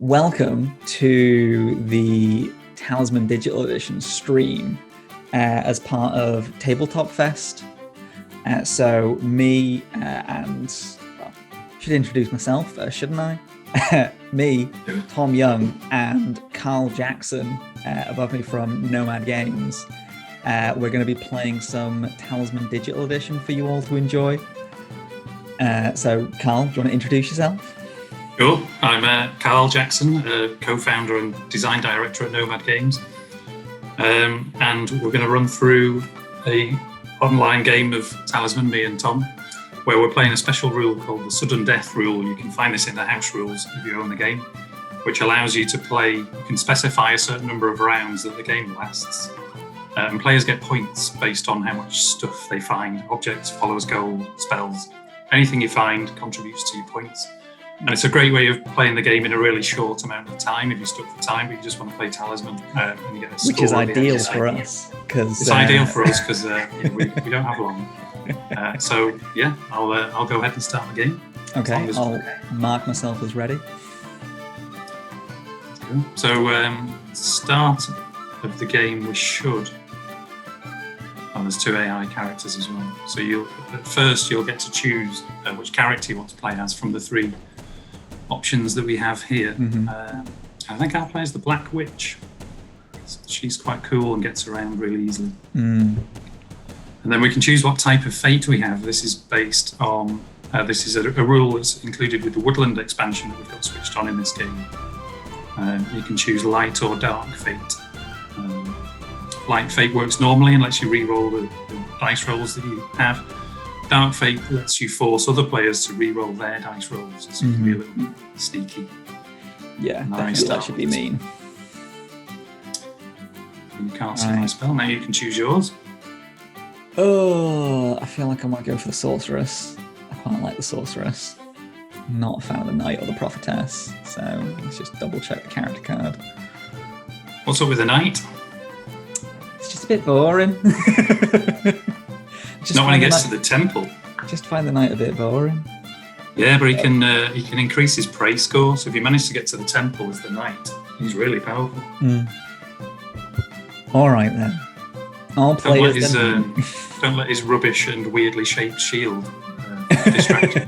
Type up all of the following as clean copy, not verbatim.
Welcome to the Talisman Digital Edition stream as part of Tabletop Fest. So me and, well, I should introduce myself, shouldn't I? Me, Tom Young, and Carl Jackson above me from Nomad Games. We're going to be playing some Talisman Digital Edition for you all to enjoy. So Carl, do you want to introduce yourself? Sure. I'm Carl Jackson, co-founder and design director at Nomad Games. And we're going to run through an online game of Talisman, me and Tom, where we're playing a special rule called the Sudden Death Rule. You can find this in the house rules if you own the game, which allows you to play, you can specify a certain number of rounds that the game lasts. And players get points based on how much stuff they find, objects, followers, gold, spells. Anything you find contributes to your points. And it's a great way of playing the game in a really short amount of time if you're stuck for time, but you just want to play Talisman and you get a score. Which is ideal for us. It's ideal for us because we don't have long. So yeah, I'll go ahead and start the game. Okay, I'll mark myself as ready. So start of the game we should. Oh, there's two AI characters as well. So at first you'll get to choose which character you want to play as from the three options that we have here. Mm-hmm. I think I'll play as the Black Witch. She's quite cool and gets around really easily. Mm. And then we can choose what type of fate we have. This is based on, this is a rule that's included with the Woodland expansion that we've got switched on in this game. You can choose light or dark fate. Light fate works normally and lets you re-roll the dice rolls that you have. Dark fate lets you force other players to re-roll their dice rolls, so it can be a little bit sneaky. Yeah, definitely that should be mean. You can't see my spell. Now you can choose yours. Oh, I feel like I might go for the Sorceress. I quite like the Sorceress. Not a fan of the Knight or the Prophetess, so let's just double check the character card. What's up with the Knight? It's just a bit boring. Not when he gets to the temple. Just find the Knight a bit boring. Yeah, but he can increase his prey score. So if he manages to get to the temple as the Knight, he's really powerful. Mm. All right then. I'll play as don't let his rubbish and weirdly shaped shield distract you.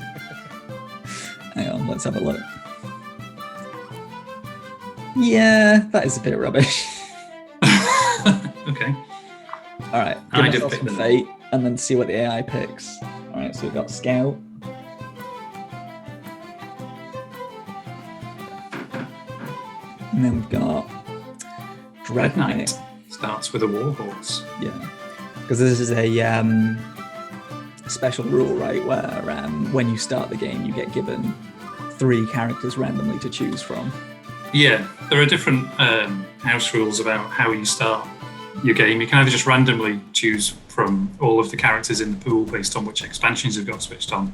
Hang on, let's have a look. Yeah, that is a bit rubbish. Okay. All right, give myself some fate and then see what the AI picks. All right, so we've got Scout. And then we've got Dread Knight. Starts with a warhorse. Yeah, because this is a special rule, right, where when you start the game, you get given 3 characters randomly to choose from. Yeah, there are different house rules about how you start your game. You can either just randomly choose from all of the characters in the pool based on which expansions you've got switched on,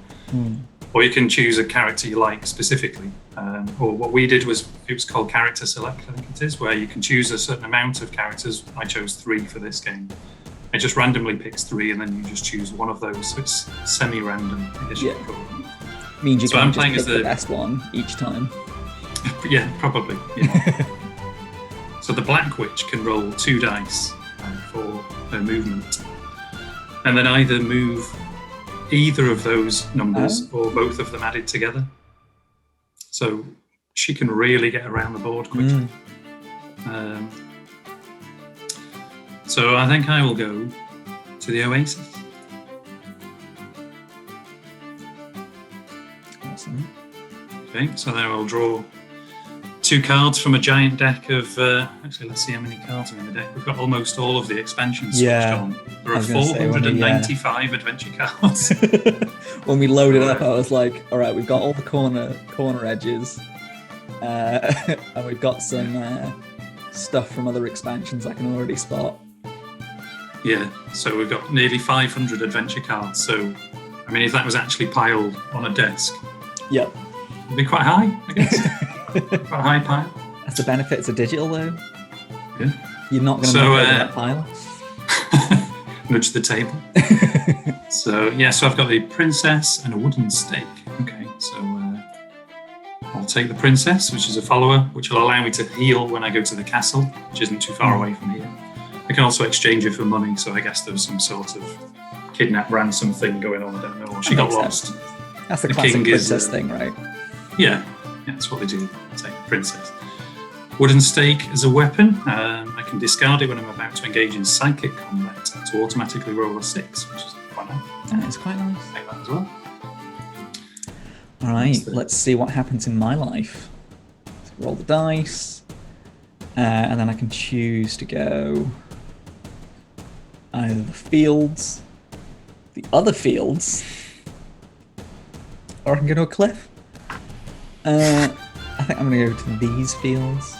or you can choose a character you like specifically. Or what we did was, it was called character select, I think it is, where you can choose a certain amount of characters. I chose 3 for this game. It just randomly picks 3 and then you just choose one of those. So it's semi-random, I guess you could call it. Means you can just pick the best one each time. Yeah, probably. Yeah. So the Black Witch can roll 2 dice for her movement, and then either move either of those numbers or both of them added together. So she can really get around the board quickly. So I think I will go to the Oasis. Awesome. Okay, so there I'll draw 2 cards from a giant deck of, actually let's see how many cards are in the deck. We've got almost all of the expansions switched on. There are 495 adventure cards. When we loaded it up, I was like, all right, we've got all the corner edges, and we've got some stuff from other expansions I can already spot. Yeah, so we've got nearly 500 adventure cards. So, I mean, if that was actually piled on a desk, yep, it'd be quite high, I guess. Quite a high pile. That's the benefits of digital, though. Yeah. You're not going to make that pile. Nudge the table. So I've got the princess and a wooden stake. Okay, so I'll take the princess, which is a follower, which will allow me to heal when I go to the castle, which isn't too far away from here. I can also exchange it for money, so I guess there was some sort of kidnap ransom thing going on. I don't know. Or she got lost. That's the classic princess thing, right? Yeah, that's what they do. Take the princess. Wooden stake is a weapon. I can discard it when I'm about to engage in psychic combat to automatically roll a 6, which is quite nice. That is quite nice. Take that as well. All right, let's see what happens in my life. So roll the dice, and then I can choose to go either the fields, the other fields, or I can go to a cliff. I think I'm going to go to these fields.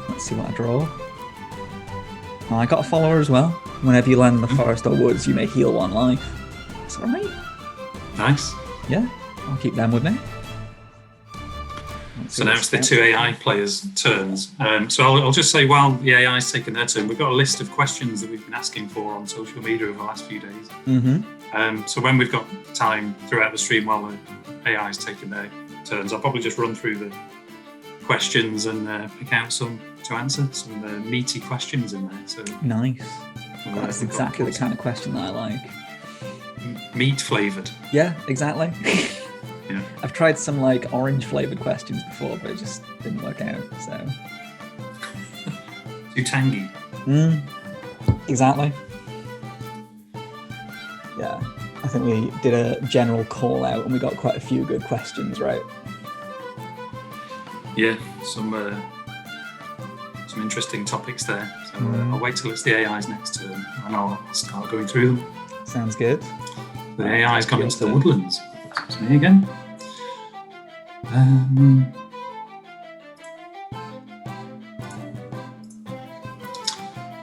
Let's see what I draw. Oh, I got a follower as well. Whenever you land in the forest or woods, you may heal 1 life. That's all right. Nice. Yeah, I'll keep them with me. So now it's the 2 AI players' turns. So I'll just say while the AI's taking their turn, we've got a list of questions that we've been asking for on social media over the last few days. So when we've got time throughout the stream while the AI's taking their turns, I'll probably just run through the questions and pick out some to answer, some meaty questions in there. So nice. That's exactly the kind of question that I like. Meat flavoured. Yeah, exactly. Yeah. I've tried some like orange flavoured questions before, but it just didn't work out. So too tangy. Exactly. Yeah, I think we did a general call out and we got quite a few good questions, right? Yeah, some interesting topics there. So I'll wait till it's the AI's next turn and I'll start going through them. Sounds good. The AI's gone into the woodlands. It's me again.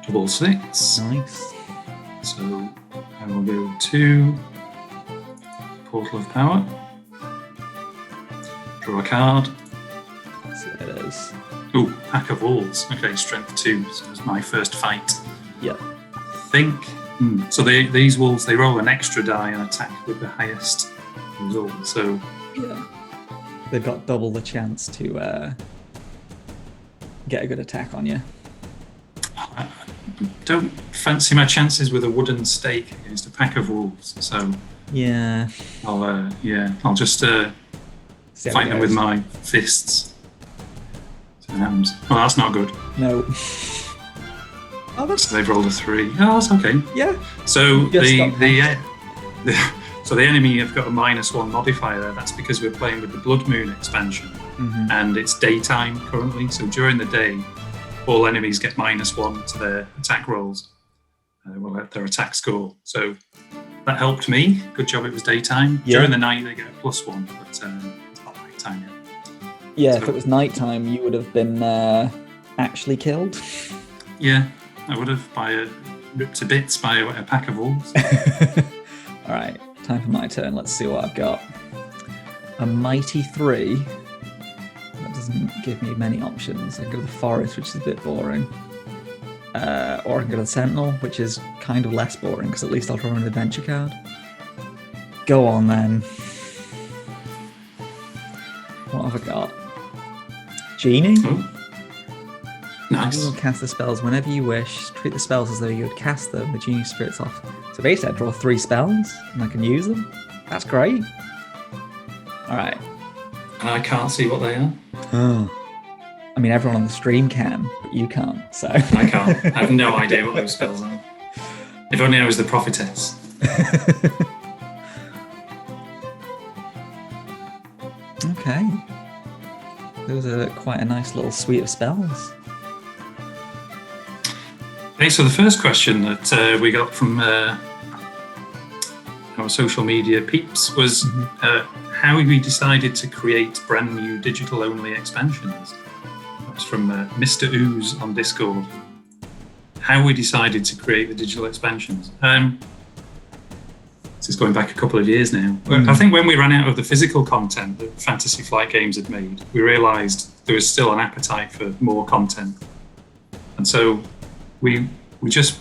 Double 6. Nice. So I will go to Portal of Power. Draw a card. Let's see what it is. Ooh, Pack of Wolves. Okay, strength 2. So it's my first fight. Yep. I think. So these wolves, they roll an extra die and attack with the highest result. So yeah, they've got double the chance to get a good attack on you. I don't fancy my chances with a wooden stake against a pack of wolves. So yeah, I'll just fight them with my fists. So well, that's not good. No. So they've rolled a 3. Oh, that's okay. Yeah. So the enemy have got a -1 modifier there. That's because we're playing with the Blood Moon expansion, and it's daytime currently. So during the day, all enemies get -1 to their attack rolls, their attack score. So that helped me. Good job. It was daytime. Yeah. During the night, they get a +1, but it's not nighttime yet. Yeah. So, if it was nighttime, you would have been actually killed. Yeah. I would have ripped to bits by a pack of wolves. All right, time for my turn. Let's see what I've got. A mighty 3. That doesn't give me many options. I can go to the forest, which is a bit boring. Or I can go to the sentinel, which is kind of less boring because at least I'll draw an adventure card. Go on then. What have I got? Genie? Oh. Nice. You will cast the spells whenever you wish. Treat the spells as though you would cast them. The genie spirits off. So basically, I draw 3 spells and I can use them. That's great. All right. And I can't see what they are. Oh. I mean, everyone on the stream can, but you can't. So I can't. I have no idea what those spells are. If only I was the prophetess. Okay. Those are quite a nice little suite of spells. Okay, so the first question that we got from our social media peeps was how we decided to create brand new digital-only expansions. That was from Mr. Ooze on Discord. How we decided to create the digital expansions. This is going back a couple of years now. I think when we ran out of the physical content that Fantasy Flight Games had made, we realised there was still an appetite for more content. And so we just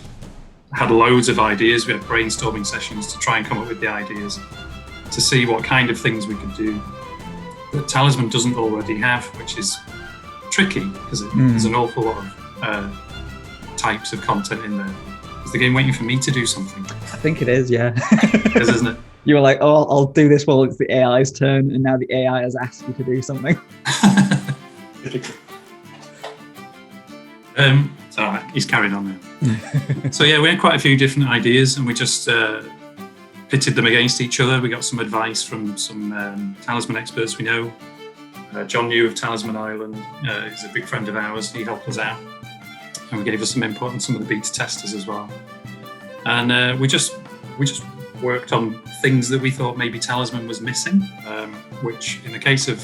had loads of ideas. We had brainstorming sessions to try and come up with the ideas. to see what kind of things we could do that Talisman doesn't already have, which is tricky because there's an awful lot of types of content in there. Is the game waiting for me to do something? I think it is, yeah. It is, isn't it? You were like, oh, I'll do this while it's the AI's turn, and now the AI has asked you to do something. It's all right, he's carried on now. So yeah, we had quite a few different ideas, and we just pitted them against each other. We got some advice from some Talisman experts we know. John New of Talisman Island is a big friend of ours. He helped us out, and we gave us some input on some of the beta testers as well. And we just worked on things that we thought maybe Talisman was missing, which in the case of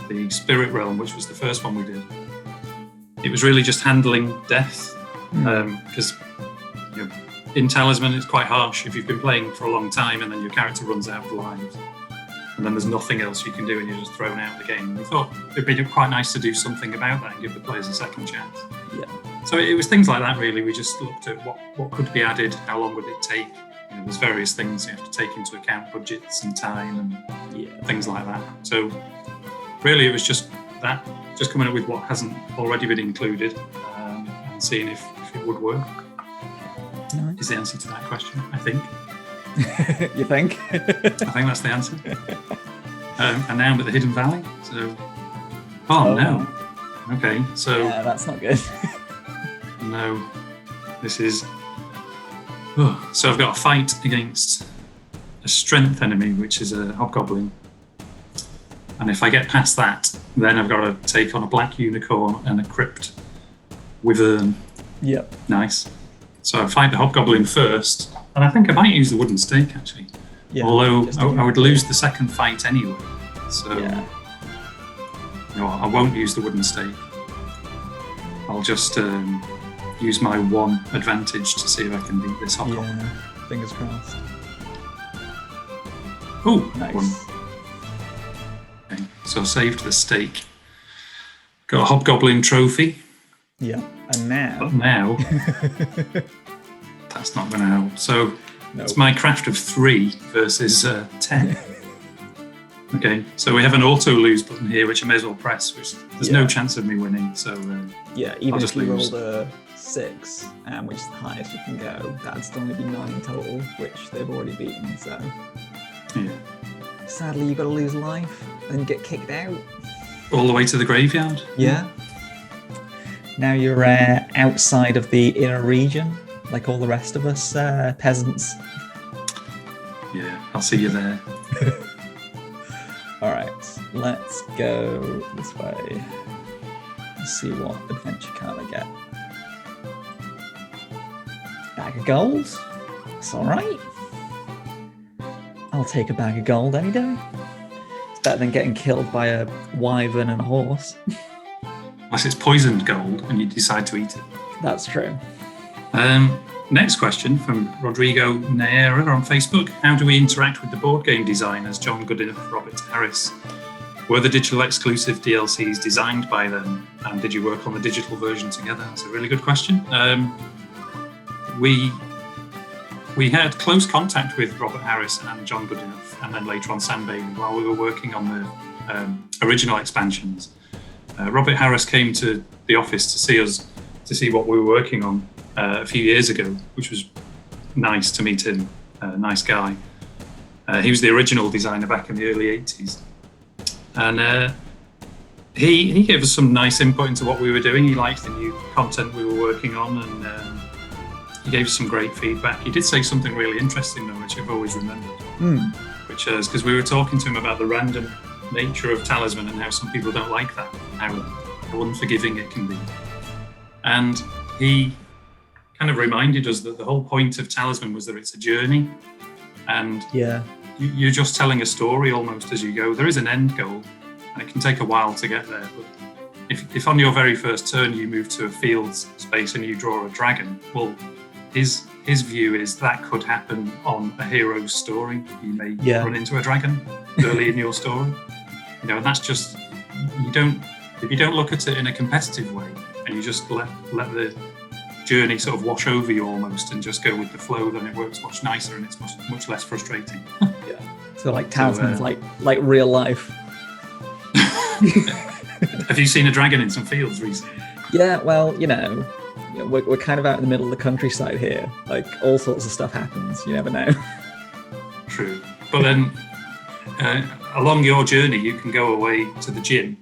the Spirit Realm, which was the first one we did, it was really just handling death, because in Talisman it's quite harsh if you've been playing for a long time and then your character runs out of lives and then there's nothing else you can do and you're just thrown out of the game. We thought it'd be quite nice to do something about that and give the players a second chance. Yeah. So it was things like that really. We just looked at what could be added, how long would it take. There's various things you have to take into account, budgets and time and things like that. So really it was just that, just coming up with what hasn't already been included and seeing if it would work. Nice. Is the answer to that question, I think. You think? I think that's the answer. And now I'm at the Hidden Valley. So, no. Okay, so... Yeah, that's not good. No, this is... So I've got a fight against a strength enemy, which is a hobgoblin. And if I get past that, then I've got to take on a black unicorn and a crypt wyvern. Yep. Nice. So I fight the hobgoblin first, and I think I might use the wooden stake actually. Yeah, although I would lose the second fight anyway. So I won't use the wooden stake. I'll just use my one advantage to see if I can beat this hobgoblin. Yeah, fingers crossed. Oh, nice. One. Okay, so I saved the stake. Got a hobgoblin trophy. Yeah, and now... But now, that's not going to help. So it's my craft of 3 versus 10. Okay, so we have an auto lose button here, which I may as well press, which there's no chance of me winning. So even I'll just if you lose. rolled a 6, which is the highest you can go, that'd still only be 9 total, which they've already beaten. So sadly, you've got to lose life and get kicked out. All the way to the graveyard? Yeah. Now you're outside of the inner region, like all the rest of us peasants. Yeah, I'll see you there. All right, let's go this way. Let's see what adventure card I get. Bag of gold. That's all right. I'll take a bag of gold any day. It's better than getting killed by a wyvern and a horse. Unless it's poisoned gold and you decide to eat it. That's true. Next question from Rodrigo Neira on Facebook. How do we interact with the board game designers, John Goodenough, Robert Harris? Were the digital exclusive DLCs designed by them? And did you work on the digital version together? That's a really good question. We had close contact with Robert Harris and John Goodenough, and then later on Sam Bailey, while we were working on the original expansions. Robert Harris came to the office to see us, to see what we were working on a few years ago, which was nice to meet him. Nice guy. He was the original designer back in the early 80s. And he gave us some nice input into what we were doing. He liked the new content we were working on, and he gave us some great feedback. He did say something really interesting though, which I've always remembered, which is because we were talking to him about the random nature of Talisman and how some people don't like that, how unforgiving it can be. And he kind of reminded us that the whole point of Talisman was that it's a journey, and you're just telling a story almost as you go. There is an end goal, and it can take a while to get there. But if on your very first turn you move to a field space and you draw a dragon, well, his view is that could happen on a hero's story. You may run into a dragon early in your story. And that's just, if you don't look at it in a competitive way and you just let the journey sort of wash over you almost and just go with the flow, then it works much nicer and it's much less frustrating. So like Talisman's like real life. Have you seen a dragon in some fields recently? Yeah, well, we're kind of out in the middle of the countryside here. Like all sorts of stuff happens. You never know. True. But then along your journey, you can go away to the gym,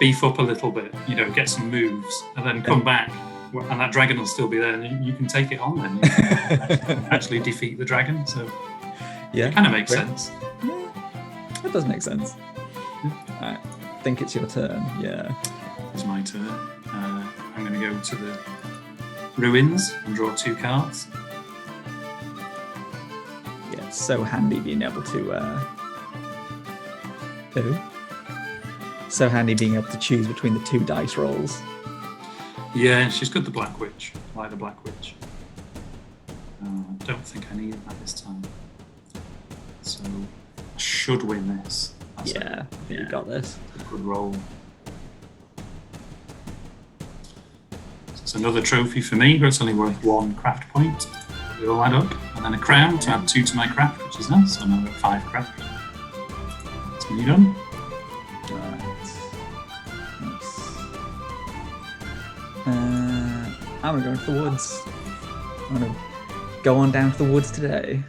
beef up a little bit, get some moves, and then come back, and that dragon will still be there, and you can take it on then. You can actually defeat the dragon. So yeah, it kind of makes sense. Yeah, that does make sense. Yeah. All right, I think it's your turn. Yeah. It's my turn. I'm going to go to the ruins and draw 2 cards. Yeah, it's so handy being able to. So handy being able to choose between the 2 dice rolls. Yeah, she's good, the Black Witch. I like the Black Witch. I don't think I need that this time. So I should win this. Yeah, I think you got this. A good roll. It's another trophy for me, but it's only worth 1 craft point. It'll add up. And then a crown to add 2 to my craft, which is nice. So now I've got 5 craft. That's me done. Alright. I'm gonna go into the woods. I'm gonna go on down to the woods today.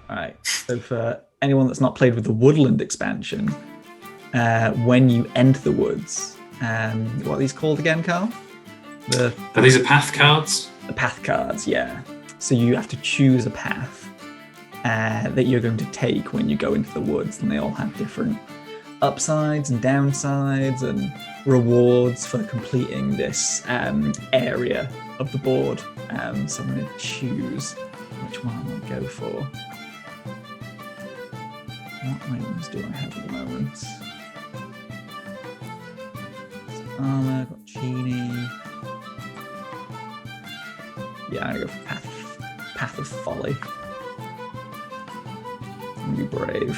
Alright, so for anyone that's not played with the Woodland expansion, when you enter the woods, what are these called again, Carl? These are path cards? The path cards, yeah. So you have to choose a path that you're going to take when you go into the woods, and they all have different upsides and downsides and rewards for completing this area of the board. So I'm going to choose which one I'm going to go for. What items do I have at the moment? So armor, got genie. Yeah, I'm going to go for Path of Folly. I'm going to be brave.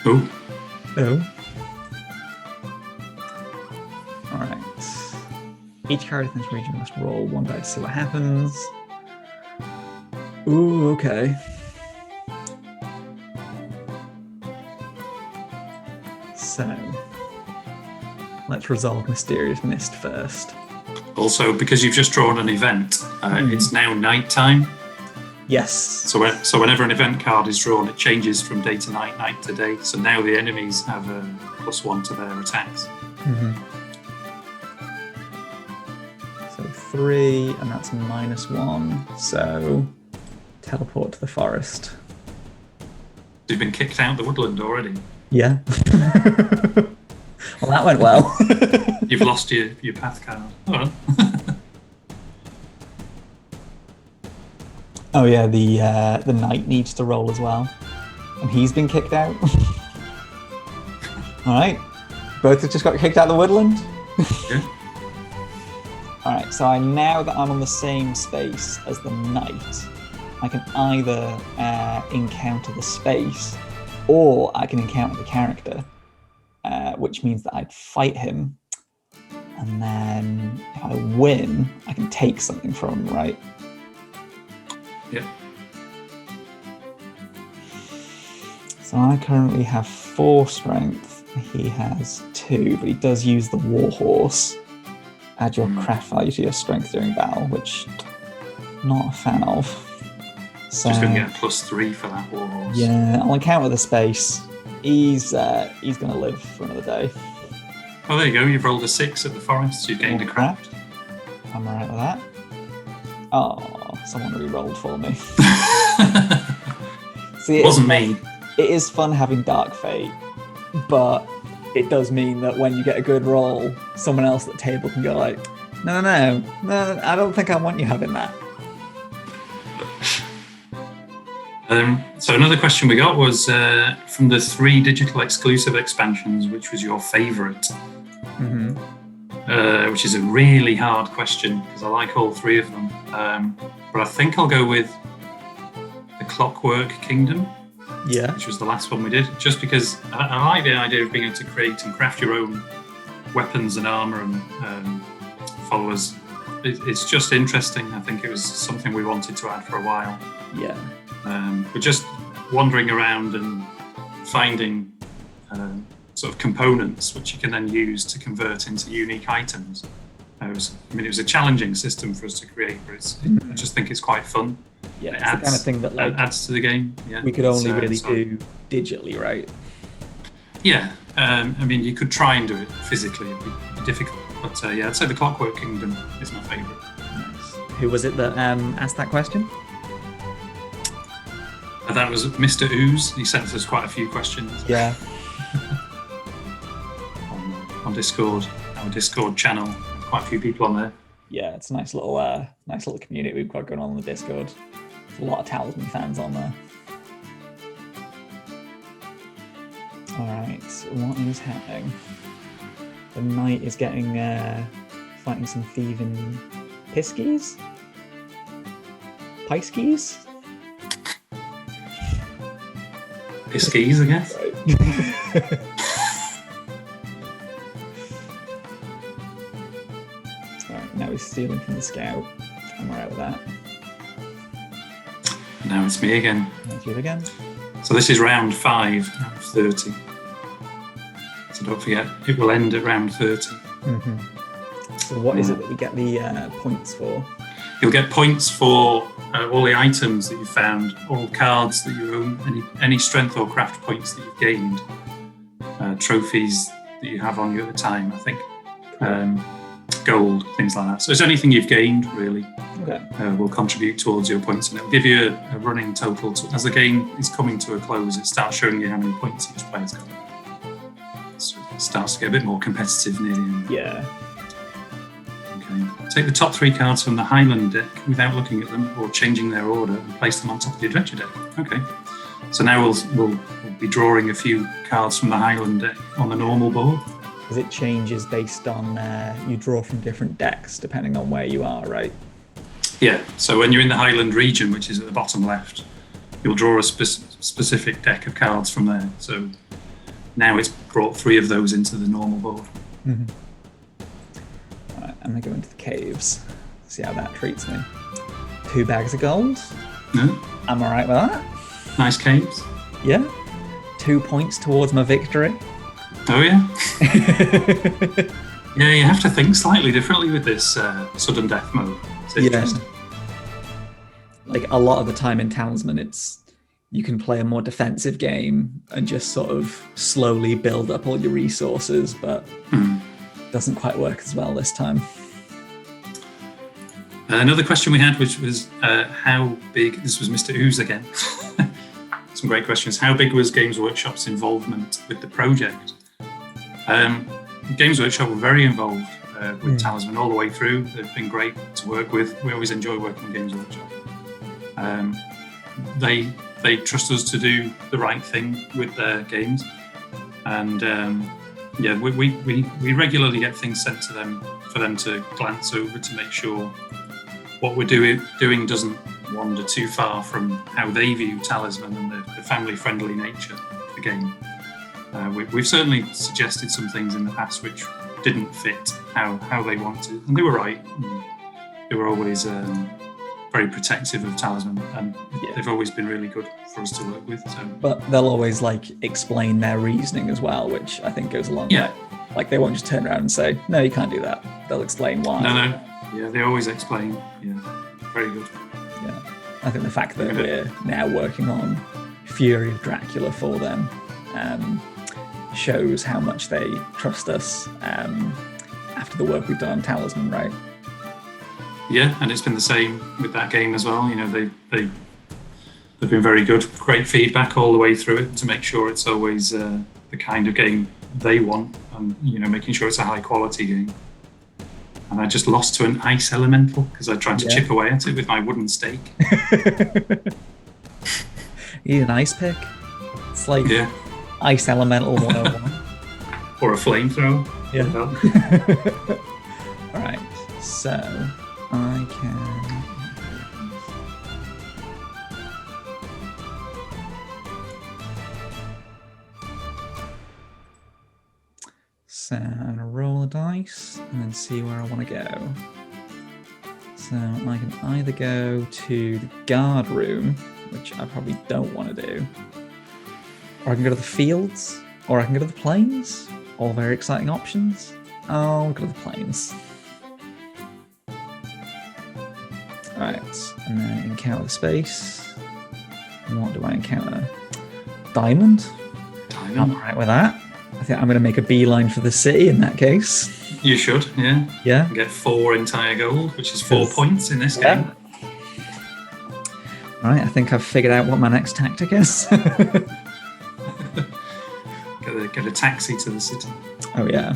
Oh. Alright. Each character in this region must roll 1 dice to see what happens. Ooh, okay. So, let's resolve Mysterious Mist first. Also, because you've just drawn an event, it's now night time. Yes. So whenever an event card is drawn, it changes from day to night, night to day. So now the enemies have a +1 to their attacks. Mm-hmm. So 3, and that's -1. So teleport to the forest. You've been kicked out of the woodland already. Yeah. Well, that went well. You've lost your path card. Oh, oh yeah, the knight needs to roll as well, and he's been kicked out. All right, both have just got kicked out of the woodland. Yeah. All right, so now that I'm on the same space as the knight, I can either encounter the space, or I can encounter the character, which means that I'd fight him, and then if I win, I can take something from him, right? Yeah. So I currently have 4 strength. He has 2, but he does use the warhorse. Add your craft value to your strength during battle, which I'm not a fan of. So just going to get a +3 for that warhorse. yeah, I'll encounter the space. He's going to live for another day. Oh, there you go. You've rolled a 6 at the forest. You've gained a craft. I'm alright with that. Oh, someone re-rolled for me. See, it wasn't me. It is fun having Dark Fate, but it does mean that when you get a good roll, someone else at the table can go like, no, I don't think I want you having that. So another question we got was from the 3 digital exclusive expansions, which was your favourite? Mm-hmm. Which is a really hard question because I like all 3 of them. But I think I'll go with the Clockwork Kingdom, which was the last one we did, just because I like the idea of being able to create and craft your own weapons and armour and followers. It's just interesting. I think it was something we wanted to add for a while. Yeah. We're just wandering around and finding sort of components which you can then use to convert into unique items. It was a challenging system for us to create, but I just think it's quite fun. Yeah, it's the kind of thing that adds to the game. Yeah, we could only really do digitally, right? Yeah, you could try and do it physically; it'd be difficult. But I'd say the Clockwork Kingdom is my favourite. Nice. Who was it that asked that question? That was Mr. Ooze. He sent us quite a few questions. Yeah. on Discord, our Discord channel, quite a few people on there. Yeah, it's a nice little community we've got going on the Discord. There's a lot of Talisman fans on there. All right, what is happening? The knight is getting fighting some thieving piskies, piskies. Piskies, I guess. Right. Alright, now he's stealing from the scout. I'm alright with that. Now it's me again. That's you again. So this is round 5 out of 30. So don't forget, it will end at round 30. Mm-hmm. So what is it that we get the points for? You'll get points for all the items that you found, all cards that you own, any strength or craft points that you've gained, trophies that you have on you at the time, I think, gold, things like that. So it's anything you've gained, really, will contribute towards your points, and it'll give you a running total. As the game is coming to a close, it starts showing you how many points each player's got. So it starts to get a bit more competitive near the end. Yeah. Take the top 3 cards from the Highland deck without looking at them or changing their order and place them on top of the Adventure deck. Okay. So now we'll be drawing a few cards from the Highland deck on the normal board. Because it changes based on, you draw from different decks depending on where you are, right? Yeah. So when you're in the Highland region, which is at the bottom left, you'll draw a specific deck of cards from there. So now it's brought 3 of those into the normal board. Mm-hmm. I'm gonna go into the caves, see how that treats me. 2 bags of gold. No. I'm alright with that. Nice caves. Yeah. 2 points towards my victory. Oh yeah. Yeah, you have to think slightly differently with this sudden death mode. It's interesting. Like a lot of the time in Talisman, you can play a more defensive game and just sort of slowly build up all your resources, but doesn't quite work as well this time. Another question we had, which was how big, this was Mr. Ooze again, some great questions. How big was Games Workshop's involvement with the project? Games Workshop were very involved with Talisman all the way through. They've been great to work with. We always enjoy working with Games Workshop. They trust us to do the right thing with their games. And we regularly get things sent to them for them to glance over to make sure what we're doing doesn't wander too far from how they view Talisman and the family-friendly nature of the game. We've certainly suggested some things in the past which didn't fit how they wanted, and they were right. They were always very protective of Talisman, and they've always been really good for us to work with. So. But they'll always explain their reasoning as well, which I think goes a long way. Like they won't just turn around and say, "No, you can't do that." They'll explain why. No. Yeah, they always explain. Yeah, very good. Yeah, I think the fact that we're now working on Fury of Dracula for them shows how much they trust us after the work we've done on Talisman, right? Yeah, and it's been the same with that game as well. You know, they've been very good, great feedback all the way through it to make sure it's always the kind of game they want, and making sure it's a high quality game. And I just lost to an ice elemental because I tried to chip away at it with my wooden stake. You need an ice pick. It's like Ice Elemental 101. Or a flamethrower. Yeah. All right, so I can. So I'm gonna roll a dice and then see where I want to go. So So I can either go to the guard room, which I probably don't want to do, or I can go to the fields, or I can go to the plains. All very exciting options. I'll go to the plains. Alright, and then encounter the space. And what do I encounter? Diamond? I'm alright with that. I think I'm going to make a beeline for the city in that case. You should, yeah. Yeah. Get 4 entire gold, which is 4 points in this game. Alright, I think I've figured out what my next tactic is. Get a taxi to the city. Oh, yeah.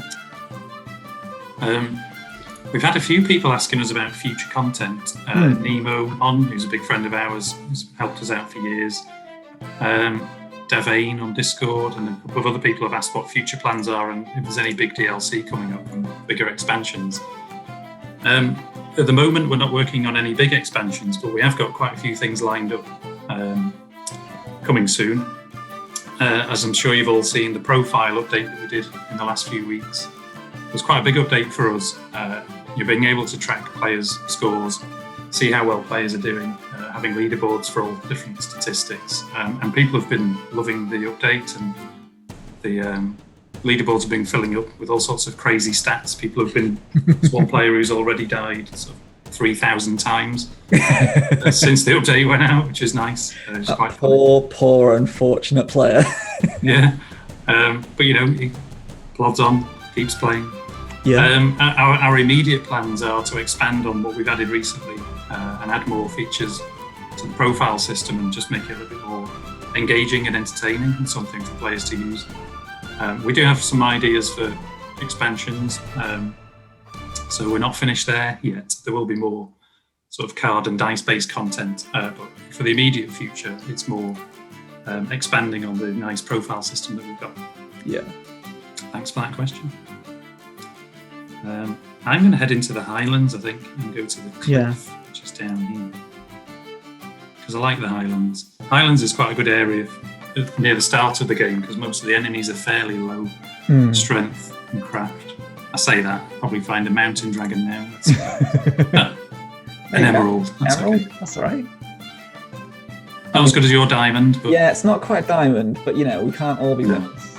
We've had a few people asking us about future content. Nemo who's a big friend of ours, who's helped us out for years. Davane on Discord, and a couple of other people have asked what future plans are and if there's any big DLC coming up and bigger expansions. At the moment, we're not working on any big expansions, but we have got quite a few things lined up coming soon. As I'm sure you've all seen, the profile update that we did in the last few weeks was quite a big update for us. You're being able to track players' scores, see how well players are doing, having leaderboards for all different statistics. And people have been loving the update, and the leaderboards have been filling up with all sorts of crazy stats. People have been, there's one player who's already died sort of 3,000 times since the update went out, which is nice. It's quite poor, unfortunate player. Yeah. But, he plods on, keeps playing. Yeah. Our immediate plans are to expand on what we've added recently and add more features to the profile system and just make it a little bit more engaging and entertaining and something for players to use. We do have some ideas for expansions, so we're not finished there yet. There will be more sort of card and dice-based content, but for the immediate future, it's more expanding on the nice profile system that we've got. Yeah. Thanks for that question. I'm going to head into the Highlands, I think, and go to the cliff, which is down here. Because I like the Highlands. Highlands is quite a good area near the start of the game, because most of the enemies are fairly low strength and craft. I say that, probably find a mountain dragon now. An emerald. That's emerald? Okay. That's all right. Not as good as your diamond. But... Yeah, it's not quite diamond, but we can't all be winners.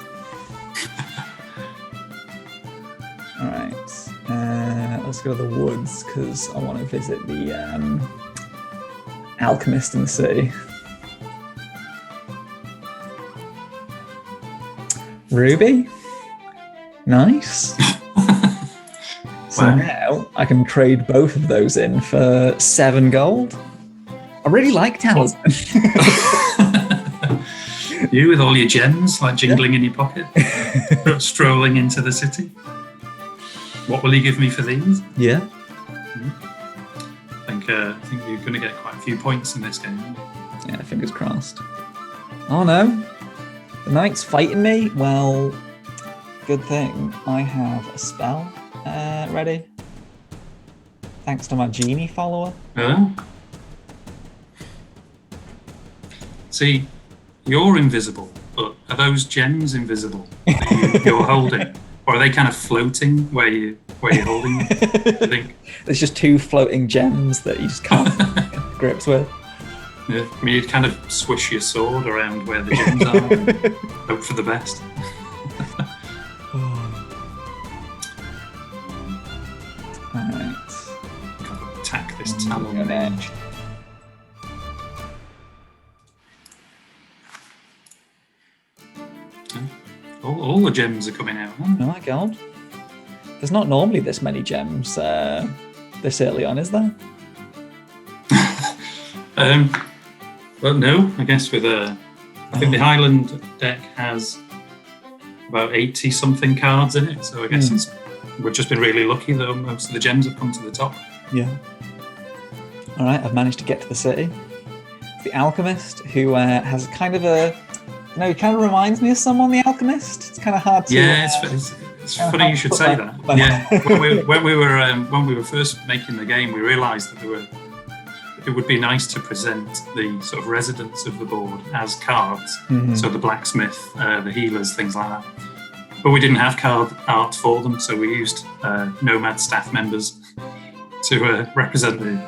All right. Let's go to the woods because I want to visit the alchemist in the city. Ruby? Nice. So now I can trade both of those in for 7 gold. I really like Talisman. You with all your gems like jingling in your pocket, strolling into the city. What will you give me for these? Yeah. I think you're going to get quite a few points in this game. Yeah, fingers crossed. Oh no, the knight's fighting me. Well, good thing I have a spell ready. Thanks to my genie follower. See, you're invisible, but are those gems invisible that you're holding? Or are they kind of floating where you're holding it? I think there's just 2 floating gems that you just can't get grips with. Yeah, I mean, you'd kind of swish your sword around where the gems are and hope for the best. Alright. Gotta attack this talon mage. All the gems are coming out. Oh my god. There's not normally this many gems this early on, is there? Well, no. I guess with I think the Highland deck has about 80-something cards in it, so I guess we've just been really lucky that most of the gems have come to the top. Yeah. All right, I've managed to get to the city. The alchemist, who has kind of a... he kind of reminds me of someone, the alchemist. It's kind of hard to... Yeah, it's funny you should say that. Yeah, when we were first making the game, we realised that it would be nice to present the sort of residents of the board as cards. Mm-hmm. So the blacksmith, the healers, things like that. But we didn't have card art for them, so we used Nomad staff members to represent the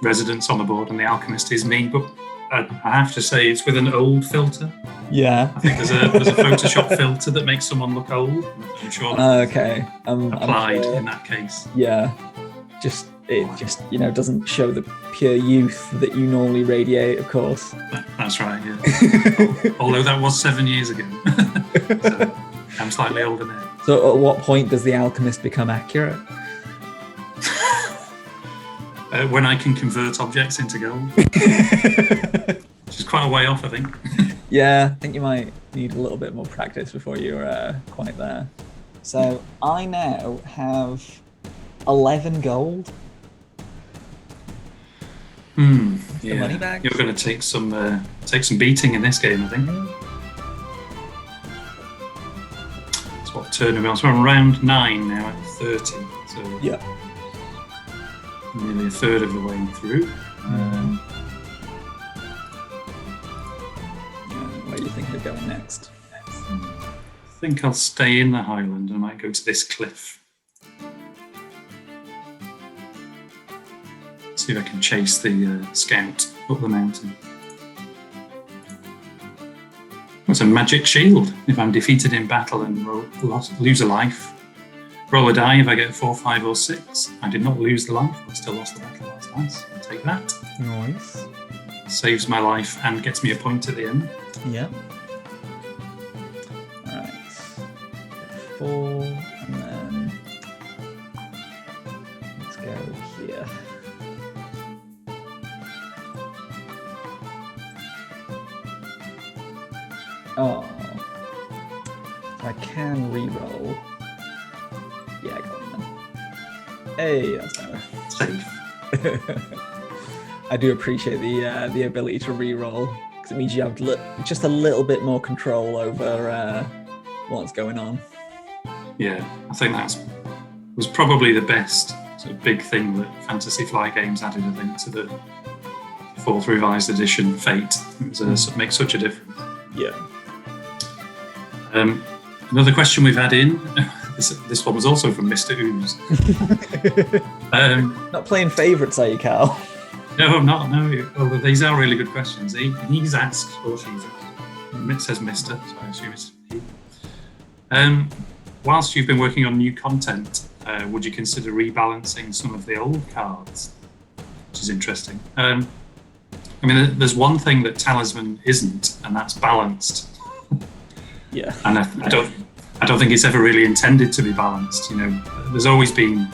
residents on the board, and the alchemist is me. But I have to say, it's with an old filter. Yeah. I think there's a Photoshop filter that makes someone look old. I'm sure that's Okay. applied I'm sure. in that case. Yeah. It just doesn't show the pure youth that you normally radiate, of course. That's right, yeah. Although that was 7 years ago. So I'm slightly older now. So at what point does the alchemist become accurate? When I can convert objects into gold. Which is quite a way off, I think. Yeah, I think you might need a little bit more practice before you're quite there. So I now have 11 gold. Yeah. Money bags. You're going to take some beating in this game, I think. That's what turn we're on. So we're on round 9 now at 30. So yeah, nearly a third of the way through. Where do you think we're going next? I think I'll stay in the Highland and I might go to this cliff. See if I can chase the scout up the mountain. It's a magic shield. If I'm defeated in battle and lose a life, roll a die. If I get 4, 5, or 6, I did not lose the life, but still lost the battle. That's nice. I'll take that. Nice. Saves my life and gets me a point at the end. Yep. Right. 4, and then let's go here. Oh, I can re-roll. Yeah, I got them then. Hey, that's better. Safe. I do appreciate the ability to re-roll, because it means you have just a little bit more control over what's going on. Yeah, I think was probably the best sort of big thing that Fantasy Flight Games added, I think, to the 4th revised edition Fate. It was makes such a difference. Yeah. Another question we've had in, this one was also from Mr. Ooze. Not playing favourites, are you, Carl? No, I'm not. No. Well, these are really good questions. He's asked, or she's asked. It says Mr., so I assume it's he. Whilst you've been working on new content, would you consider rebalancing some of the old cards? Which is interesting. I mean, there's one thing that Talisman isn't, and that's balanced. Yeah. And I don't think it's ever really intended to be balanced. There's always been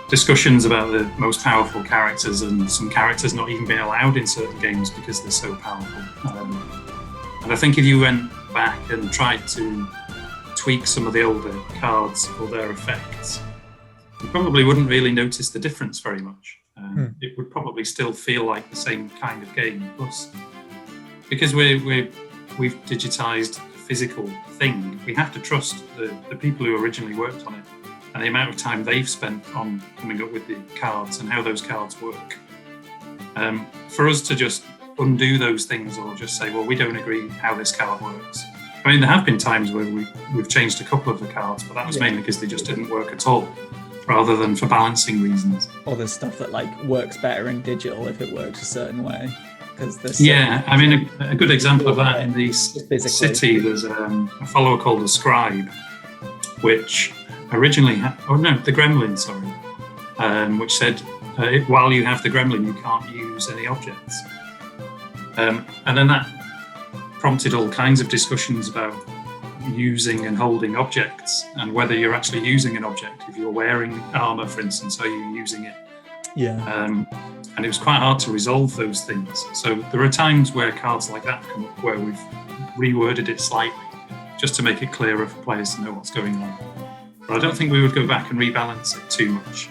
discussions about the most powerful characters, and some characters not even being allowed in certain games because they're so powerful. And I think if you went back and tried to tweak some of the older cards for their effects, you probably wouldn't really notice the difference very much. It would probably still feel like the same kind of game. Plus, because we've digitized physical thing, we have to trust the people who originally worked on it and the amount of time they've spent on coming up with the cards and how those cards work. For us to just undo those things or just say, well, we don't agree how this card works. I mean, there have been times where we've changed a couple of the cards, but that was mainly because they just didn't work at all, rather than for balancing reasons. Or there's stuff that works better in digital if it works a certain way. Yeah, I mean, a good example of that in the city, there's a follower called a Scribe, which originally the Gremlin, sorry, which said, while you have the Gremlin, you can't use any objects. And then that prompted all kinds of discussions about using and holding objects and whether you're actually using an object. If you're wearing armor, for instance, are you using it? Yeah. And it was quite hard to resolve those things. So there are times where cards like that come up where we've reworded it slightly just to make it clearer for players to know what's going on. But I don't think we would go back and rebalance it too much.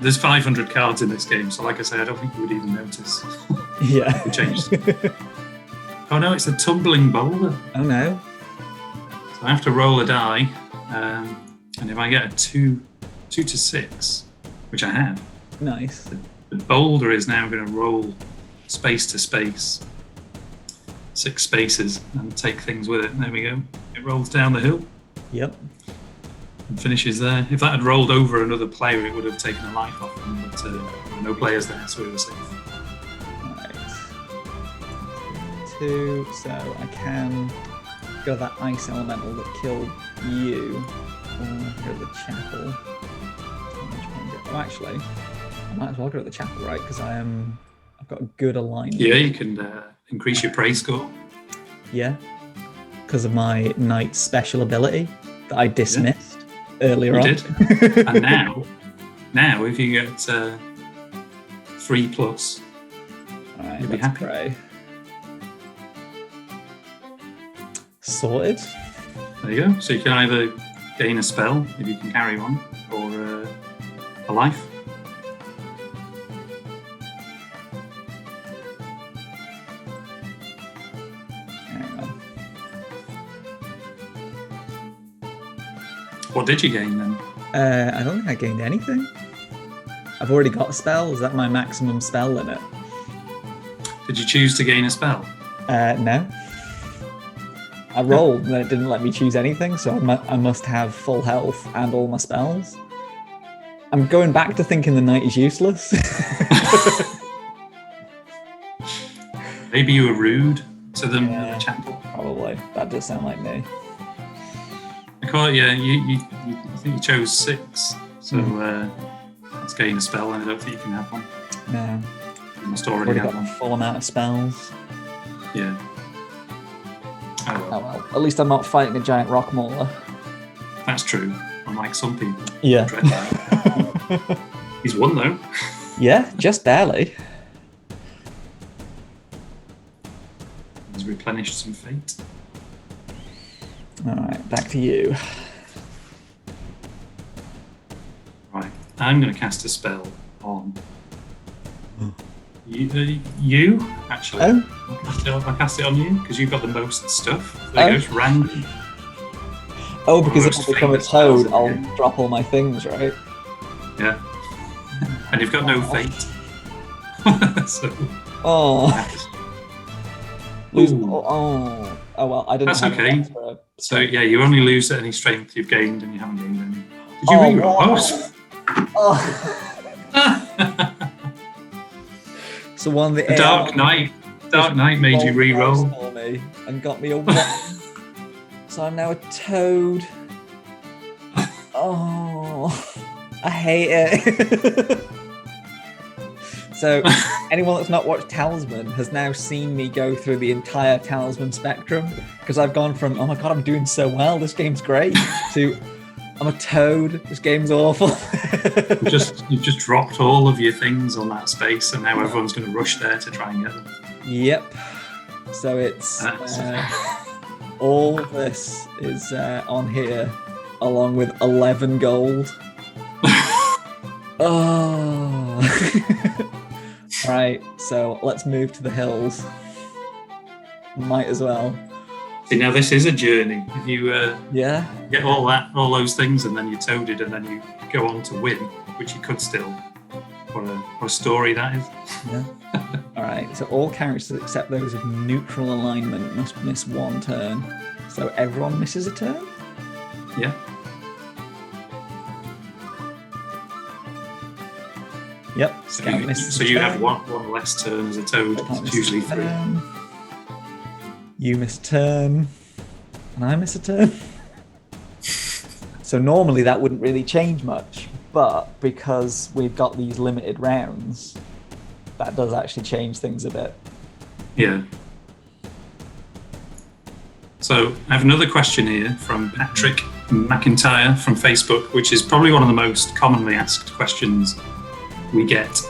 There's 500 cards in this game, so like I say, I don't think you would even notice. Yeah. We changed. Oh no, it's a tumbling boulder. Oh no. So I have to roll a die, and if I get a 2 to 6, which I have. Nice. The boulder is now going to roll space to space, 6 spaces, and take things with it. There we go. It rolls down the hill. Yep. And finishes there. If that had rolled over another player, it would have taken a life off them, but there were no players there, so we were safe. Right. 2, so I can go that ice elemental that killed you, or go to the chapel. Oh, actually, I might as well go to the chapel, right? Because I've got a good alignment. Yeah, you can increase your praise score. Yeah, because of my knight's special ability that I dismissed earlier on. You did. And now if you get 3+, all right, you'll be let's happy. pray. Sorted. There you go. So you can either gain a spell if you can carry one, or a life. Hang on. What did you gain then? I don't think I gained anything. I've already got a spell. Is that my maximum spell limit? Did you choose to gain a spell? No. I rolled and it didn't let me choose anything, so I must have full health and all my spells. I'm going back to thinking the knight is useless. Maybe you were rude to them in the chapel. Probably. That does sound like me. I think you chose 6, so let's gain a spell, and I don't think you can have one. No. You must I've already already have got a one. full amount of spells. Yeah. Oh well. At least I'm not fighting a giant rock mauler. That's true. Unlike some people. Yeah. Dread that. He's won though. Yeah, just barely. He's replenished some fate. Alright, back to you. Right. I'm going to cast a spell on you actually. Oh. I'll cast it on you because you've got the most stuff. There you go, it's random. Oh, because if I become a famous spells toad, in the I'll game. drop all my things, right? Yeah. And you've got no fate. So Oh. Lose, Ooh. oh well, I didn't That's have okay. an extra So yeah, you only lose any strength you've gained, and you haven't gained any. Did you Oh, reroll? Oh. So one of the The Dark Knight made you re-roll. for me and got me a 1. So I'm now a toad. Oh, I hate it. So anyone that's not watched Talisman has now seen me go through the entire Talisman spectrum, because I've gone from, oh my god, I'm doing so well, this game's great, to I'm a toad, this game's awful. You've just dropped all of your things on that space, and now everyone's going to rush there to try and get them. Yep. So it's all of this is on here, along with 11 gold. Oh. Right, so let's move to the hills. Might as well. See, now this is a journey. If you Yeah. get all those things, and then you're toaded, and then you go on to win, which you could still. What a story that is. Yeah. All right. So all characters except those of neutral alignment must miss 1 turn. So everyone misses a turn. Yeah. Yep. So you have one less turn as a toad. It's usually 3. You miss a turn, and I miss a turn. So normally that wouldn't really change much, but because we've got these limited rounds, that does actually change things a bit. Yeah. So I have another question here from Patrick McIntyre from Facebook, which is probably one of the most commonly asked questions we get.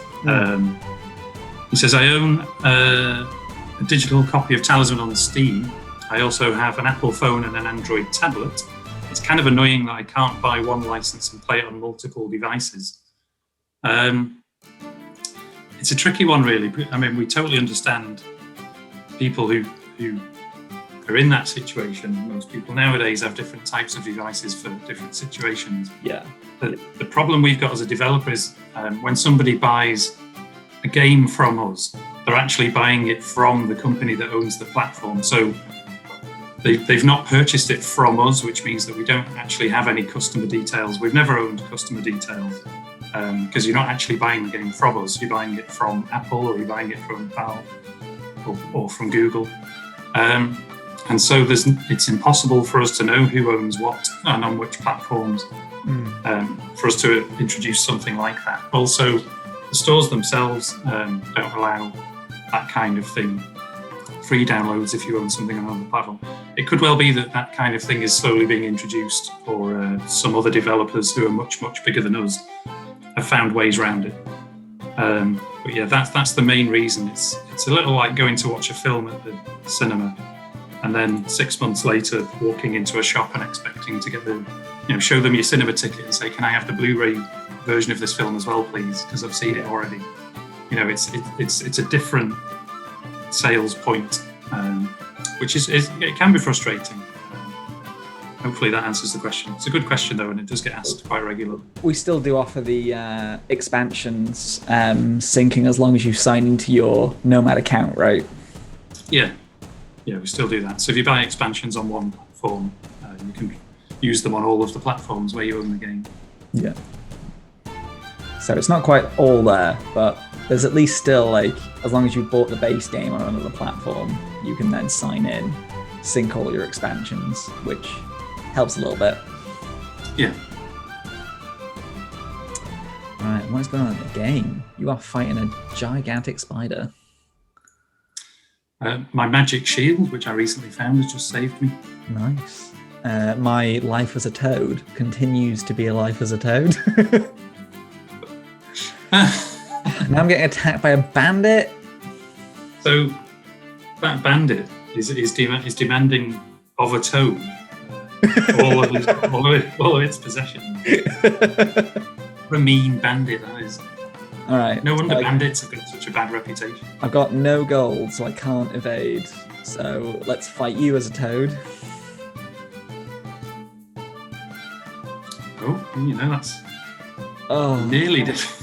He says, I own a digital copy of Talisman on Steam. I also have an Apple phone and an Android tablet. It's kind of annoying that I can't buy one license and play it on multiple devices. It's a tricky one, really. I mean, we totally understand people who are in that situation. Most people nowadays have different types of devices for different situations. Yeah. The problem we've got as a developer is when somebody buys a game from us, they're actually buying it from the company that owns the platform. So they've not purchased it from us, which means that we don't actually have any customer details. We've never owned customer details because you're not actually buying the game from us. You're buying it from Apple, or you're buying it from Valve, or from Google. And so it's impossible for us to know who owns what and on which platforms for us to introduce something like that. Also, the stores themselves don't allow that kind of thing. Free downloads if you own something on another platform. It could well be that kind of thing is slowly being introduced, or some other developers who are much, much bigger than us have found ways around it. But yeah, that's the main reason. It's a little like going to watch a film at the cinema, and then 6 months later walking into a shop and expecting to get show them your cinema ticket and say, "Can I have the Blu-ray version of this film as well, please? Because I've seen it already." It's a different sales point, which it can be frustrating. Hopefully that answers the question. It's a good question though, and it does get asked quite regularly. We still do offer the expansions syncing as long as you sign into your Nomad account, right? Yeah, we still do that. So if you buy expansions on one platform, you can use them on all of the platforms where you own the game. Yeah. So it's not quite all there, but there's at least still, like, as long as you bought the base game on another platform, you can then sign in, sync all your expansions, which helps a little bit. Yeah. All right, what's going on in the game? You are fighting a gigantic spider. My magic shield, which I recently found, has just saved me. Nice. My life as a toad continues to be a life as a toad. Now I'm getting attacked by a bandit. So that bandit is demanding of a toad all of its possessions. What a mean bandit that is. All right. No wonder bandits have got such a bad reputation. I've got no gold, so I can't evade. So let's fight you as a toad. Oh, that's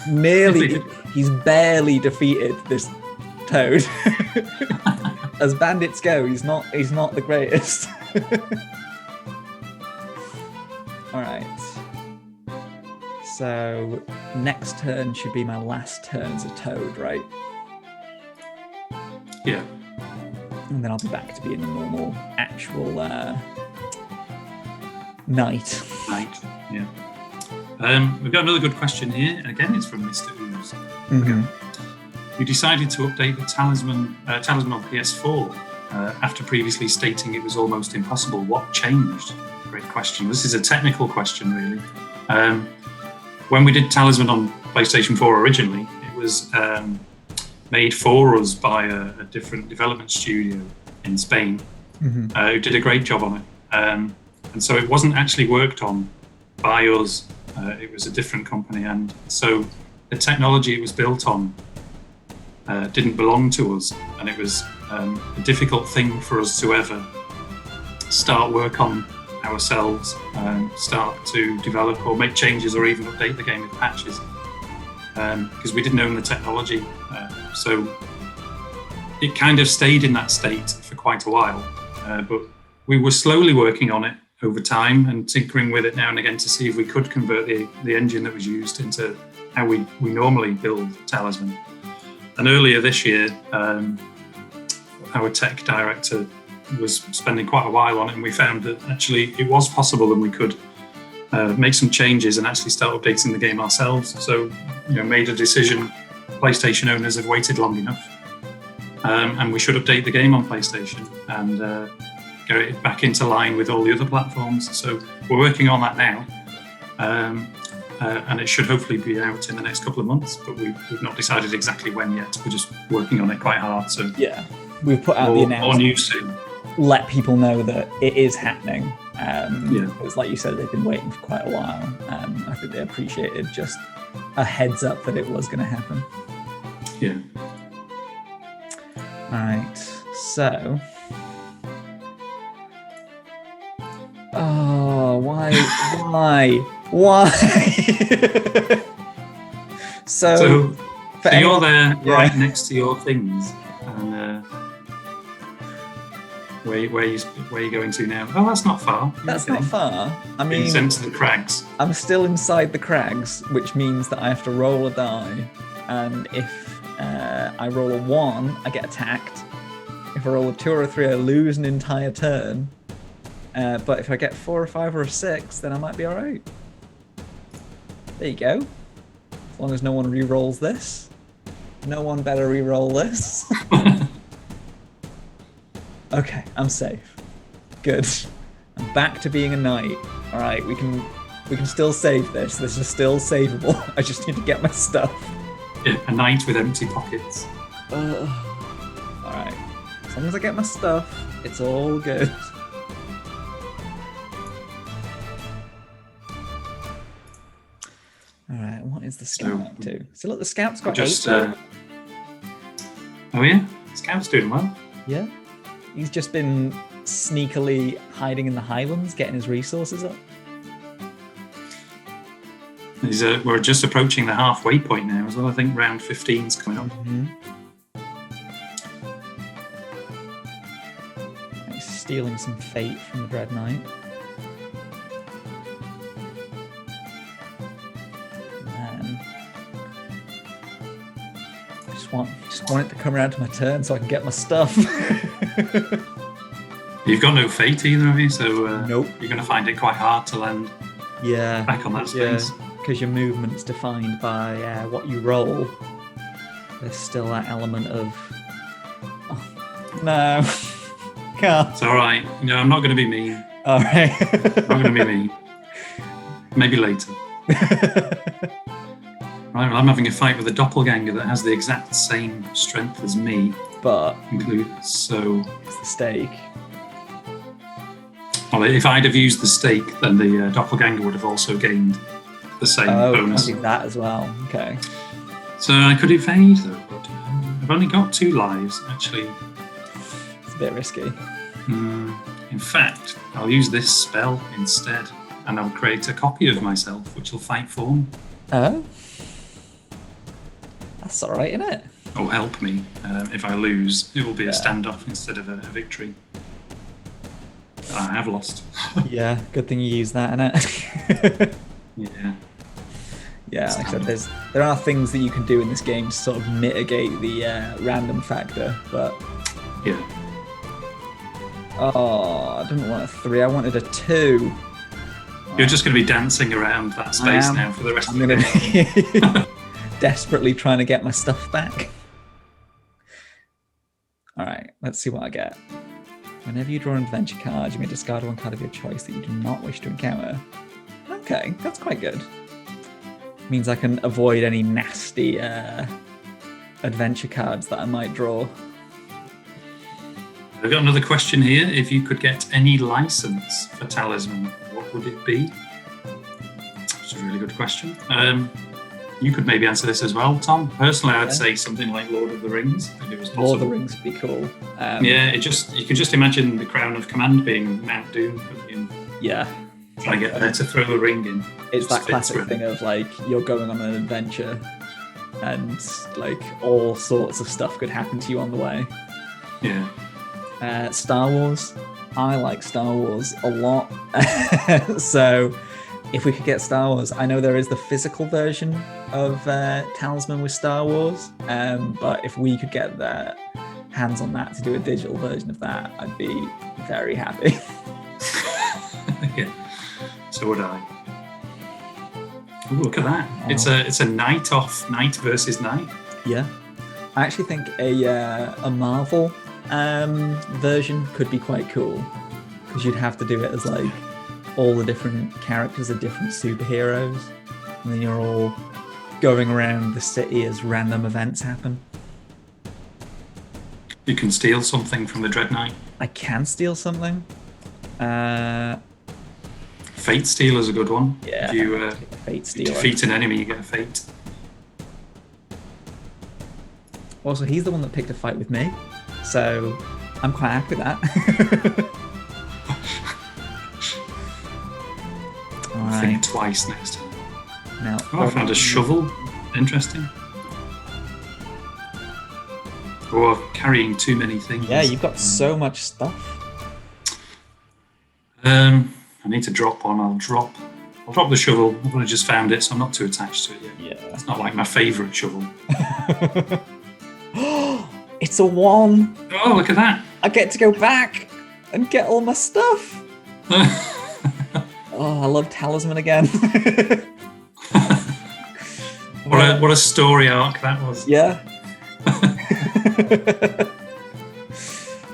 nearly. He's barely defeated this toad. As bandits go, he's not the greatest. All right. So next turn should be my last turn as a toad, right? Yeah. And then I'll be back to being a normal, actual knight. Yeah. We've got another good question here. Again, it's from Mr. Ooze. Mm-hmm. You decided to update the Talisman on PS4 after previously stating it was almost impossible. What changed? Great question. This is a technical question, really. When we did Talisman on PlayStation 4 originally, it was made for us by a different development studio in Spain, who did a great job on it. And so it wasn't actually worked on by us. It was a different company, and so the technology it was built on didn't belong to us, and it was a difficult thing for us to ever start work on ourselves, start to develop or make changes or even update the game with patches, because we didn't own the technology. So it kind of stayed in that state for quite a while, but we were slowly working on it over time and tinkering with it now and again to see if we could convert the engine that was used into how we normally build Talisman. And earlier this year, our tech director was spending quite a while on it, and we found that actually it was possible and we could make some changes and actually start updating the game ourselves. So, made a decision. PlayStation owners have waited long enough, and we should update the game on PlayStation and get it back into line with all the other platforms. So we're working on that now, and it should hopefully be out in the next couple of months, but we've not decided exactly when yet. We're just working on it quite hard. So yeah, we've put out the announcement. More news soon. Let people know that it is happening. It's like you said, they've been waiting for quite a while. I think they appreciated just a heads up that it was going to happen. Yeah. All right. So. Oh, why? So you're there right next to your things, and Where are you going to now? Oh, that's not far. That's not far. I mean, being sent to the crags. I'm still inside the crags, which means that I have to roll a die. And if I roll a 1, I get attacked. If I roll a 2 or a 3, I lose an entire turn. But if I get 4 or 5 or a 6, then I might be alright. There you go. As long as no one re-rolls this. No one better re-roll this. Okay, I'm safe. Good. I'm back to being a knight. Alright, we can still save this. This is still savable. I just need to get my stuff. Yeah, a knight with empty pockets. Alright. As long as I get my stuff, it's all good. Alright, what is the scout up to? So look, the scout's got 8. Oh yeah? Scout's doing well. Yeah. He's just been sneakily hiding in the Highlands, getting his resources up. We're just approaching the halfway point now as well. I think round 15's coming up. Mm-hmm. He's stealing some fate from the Dread Knight. And I just want it to come around to my turn so I can get my stuff. You've got no fate either, have you? So nope. You're going to find it quite hard to land back on that space. Because your movement's defined by what you roll. There's still that element of... Oh, no. Can't. It's alright. No, I'm not going to be mean. Alright. I'm not going to be mean. Maybe later. Right, well, I'm having a fight with a doppelganger that has the exact same strength as me. But... So... It's the stake. Well, if I'd have used the stake, then the doppelganger would have also gained the same bonus. I do that as well. Okay. So I could evade, though. But I've only got 2 lives, actually. It's a bit risky. In fact, I'll use this spell instead, and I'll create a copy of myself, which will fight for me. Oh? That's all right, isn't it? Or help me. If I lose, it will be a standoff instead of a victory. I have lost. Yeah, good thing you use that, innit? Yeah. Yeah, like I said, there are things that you can do in this game to sort of mitigate the random factor, but... Yeah. Oh, I didn't want a 3, I wanted a 2. You're just going to be dancing around that space now for the rest of the game. I'm going to be desperately trying to get my stuff back. Alright, let's see what I get. Whenever you draw an adventure card, you may discard 1 card of your choice that you do not wish to encounter. Okay, that's quite good. Means I can avoid any nasty adventure cards that I might draw. I've got another question here. If you could get any license for Talisman, what would it be? It's a really good question. You could maybe answer this as well, Tom. Personally, I'd say something like Lord of the Rings, if it was possible. Lord of the Rings would be cool. Yeah, you can just imagine the Crown of Command being Mount Doom. Yeah. Try to get there to throw a ring in. It's that classic thing of like you're going on an adventure and like all sorts of stuff could happen to you on the way. Yeah. Star Wars. I like Star Wars a lot. So if we could get Star Wars, I know there is the physical version of Talisman with Star Wars, but if we could get their hands on that to do a digital version of that, I'd be very happy. Yeah. So would I. Ooh, look at that. Oh. It's a night versus night. Yeah. I actually think a Marvel version could be quite cool, because you'd have to do it as like all the different characters are different superheroes, and then you're all going around the city as random events happen. You can steal something from the Dread Knight. I can steal something. Fate Steal is a good one. Yeah. If you Fate Steal. Defeat an enemy, you get a fate. Also, he's the one that picked a fight with me, so I'm quite happy with that. Right. Think twice next time. Now, I found a shovel. Interesting. Or carrying too many things. Yeah, you've got so much stuff. I need to drop one. I'll drop the shovel. I've only just found it, so I'm not too attached to it yet. Yeah. It's not like my favourite shovel. It's a 1. Oh, look at that. I get to go back and get all my stuff. Oh, I love Talisman again. What a story arc that was. Yeah.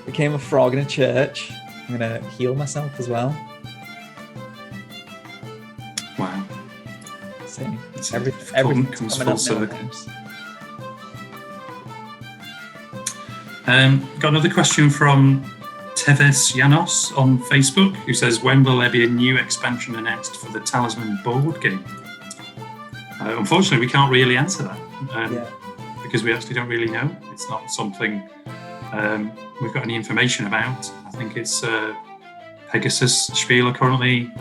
Became a frog in a church. I'm going to heal myself as well. Wow. See, everything comes full circle. Got another question from Teves Janos on Facebook, who says, when will there be a new expansion announced for the Talisman board game? Unfortunately, we can't really answer that because we actually don't really know. It's not something we've got any information about. I think it's Pegasus Spiel are currently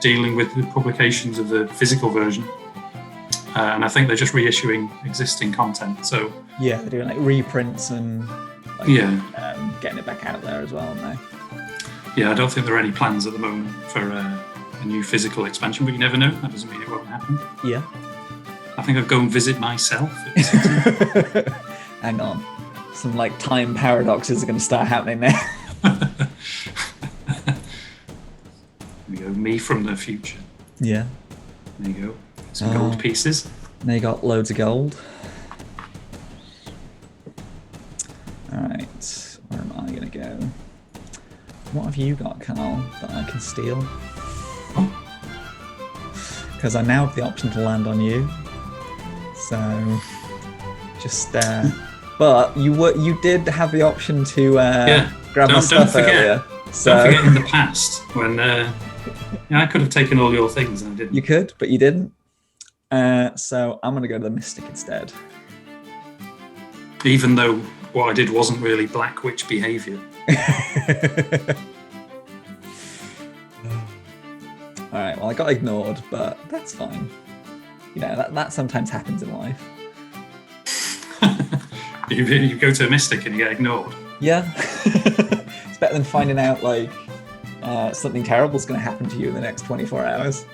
dealing with the publications of the physical version. And I think they're just reissuing existing content. So yeah, they're doing like reprints and getting it back out there as well, aren't they? Yeah, I don't think there are any plans at the moment for a new physical expansion, but you never know. That doesn't mean it won't happen. Yeah. I think I'll go and visit myself. Hang on. Some like time paradoxes are going to start happening now. There you go, me from the future. Yeah. There you go. Some gold pieces. Now you got loads of gold. Alright, where am I going to go? What have you got, Carl, that I can steal? Because I now have the option to land on you. So, just but you did have the option to grab my stuff earlier. So. Don't forget in the past when I could have taken all your things and I didn't. You could, but you didn't. So I'm going to go to the Mystic instead. Even though what I did wasn't really Black Witch behaviour. All right, well, I got ignored, but that's fine. You know, that sometimes happens in life. You go to a Mystic and you get ignored. Yeah. It's better than finding out, like, something terrible is going to happen to you in the next 24 hours.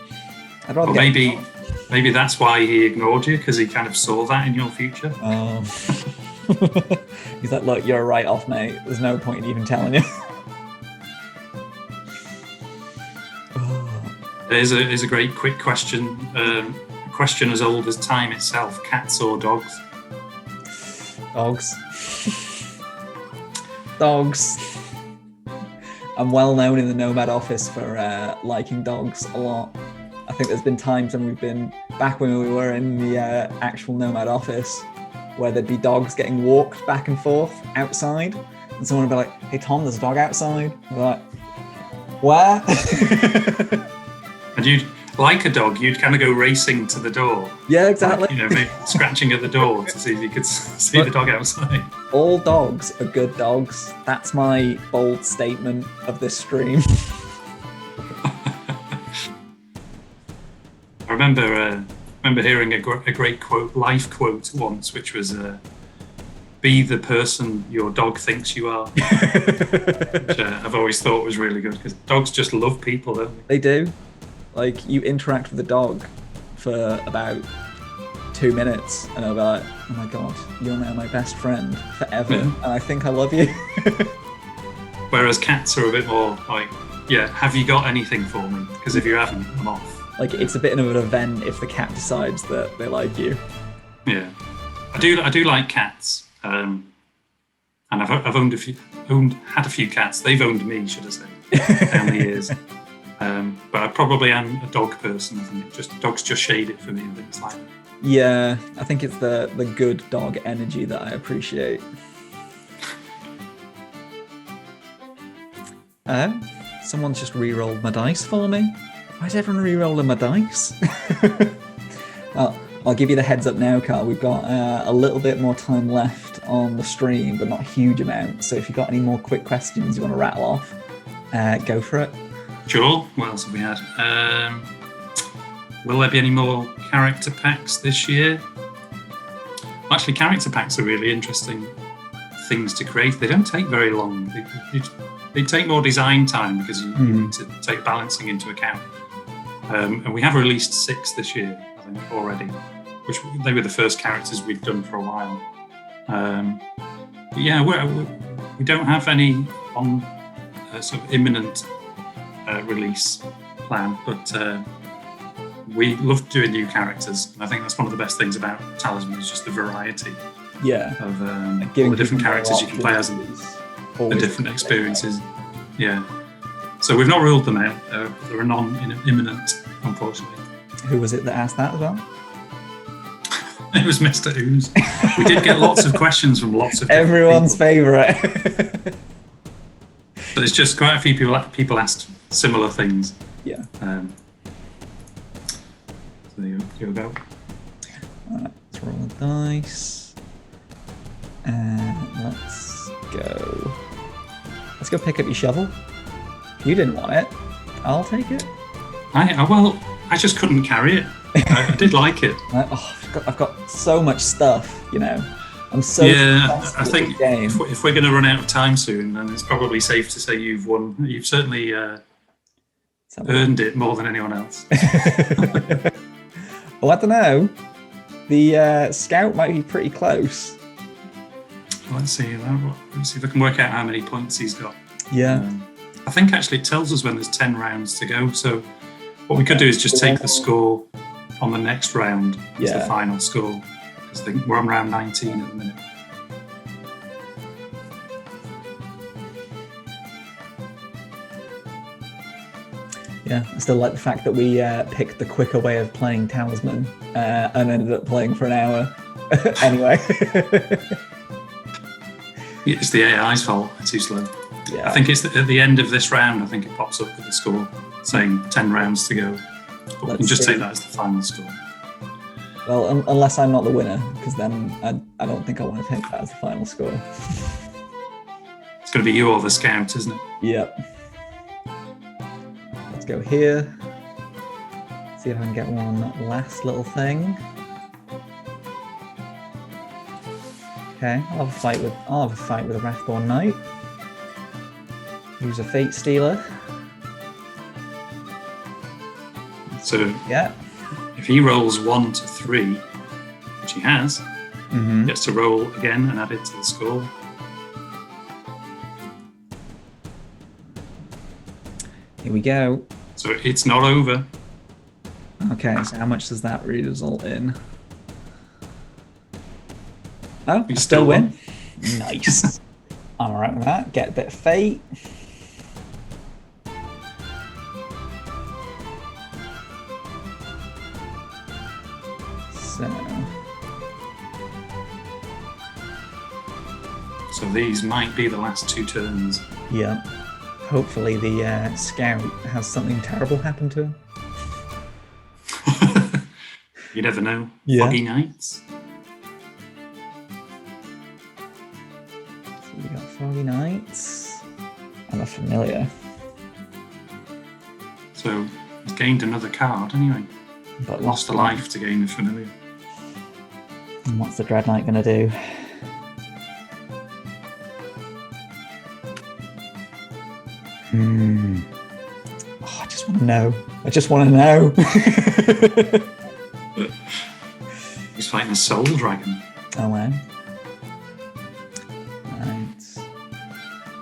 I'd rather maybe that's why he ignored you, because he kind of saw that in your future. Oh. He's like, look, you're a write-off, mate. There's no point in even telling you. There's a great quick question. A question as old as time itself. Cats or dogs? Dogs. Dogs. I'm well known in the Nomad office for liking dogs a lot. I think there's been times when we've been back when we were in the actual Nomad office where there'd be dogs getting walked back and forth outside, and someone would be like, "Hey Tom, there's a dog outside." We're like, "Where?" And you'd, like a dog, you'd kind of go racing to the door. Yeah, exactly. Like, maybe scratching at the door to see if you could see the dog outside. All dogs are good dogs. That's my bold statement of this stream. I remember hearing a great quote, life quote once, which was, "Be the person your dog thinks you are," which I've always thought was really good, because dogs just love people, don't they? They do. Like, you interact with a dog for about 2 minutes, and I'll be like, "Oh my god, you're now my best friend forever, and I think I love you." Whereas cats are a bit more like, "Yeah, have you got anything for me? Because if you haven't, I'm off." Like, it's a bit of an event if the cat decides that they like you. Yeah, I do like cats, and I've had a few cats. They've owned me, should I say, down the years. But I probably am a dog person. I think dogs just shade it for me. I think it's like, yeah, I think it's the good dog energy that I appreciate. Someone's just re-rolled my dice for me. Why is everyone re-rolling my dice? I'll give you the heads up now, Carl. We've got a little bit more time left on the stream, but not a huge amount. So if you've got any more quick questions you want to rattle off, go for it. Sure. What else have we had? Will there be any more character packs this year? Actually, character packs are really interesting things to create. They don't take very long. they take more design time because you need to take balancing into account. And we have released 6 this year, I think, already, which they were the first characters we've done for a while. But yeah, we don't have any on sort of imminent release plan, but we love doing new characters, and I think that's one of the best things about Talisman is just the variety of all the different characters you can play as and the different experiences. Yeah. So we've not ruled them out. They're non-imminent, unfortunately. Who was it that asked that as well? It was Mr. Ooze. We did get lots of questions from lots of everyone's favourite. But it's just quite a few people asked similar things. Yeah. So there you go. Let's roll the dice. And let's go. Let's go pick up your shovel. If you didn't want it, I'll take it. I just couldn't carry it. I did like it. I've got so much stuff, you know. I'm so I think if we're going to run out of time soon, then it's probably safe to say you've won. You've certainly earned it more than anyone else. Well, I don't know. The scout might be pretty close. Let's see if I can work out how many points he's got. Yeah. I think actually it tells us when there's 10 rounds to go. So what we could do is just take the score on the next round as the final score. Because I think we're on round 19 at the minute. Yeah, I still like the fact that we picked the quicker way of playing Talisman and ended up playing for an hour anyway. It's the AI's fault. It's too slow. Yeah. I think it's at the end of this round, I think it pops up with the score saying 10 rounds to go. But we can just take that as the final score. Well, unless I'm not the winner, because then I don't think I want to take that as the final score. It's going to be you or the scout, isn't it? Yep. Let's go here. See if I can get one last little thing. Okay, I'll have a fight with a Wrathborn Knight. Use a Fate Stealer. So if he rolls 1 to 3, which he has, he gets to roll again and add it to the score. Here we go. So it's not over. Okay, so how much does that result in? Oh, You still win. won. Nice. I'm alright with that. Get a bit of Fate. So these might be the last 2 turns. Yeah. Hopefully the scout has something terrible happen to him. You never know. Yeah. Foggy nights. So we got Foggy Nights and a familiar. So he's gained another card anyway. But Lost a life to gain the familiar. And what's the Dread Knight going to do? Oh, I just want to know. He's fighting a soul dragon. Oh, wow. Right.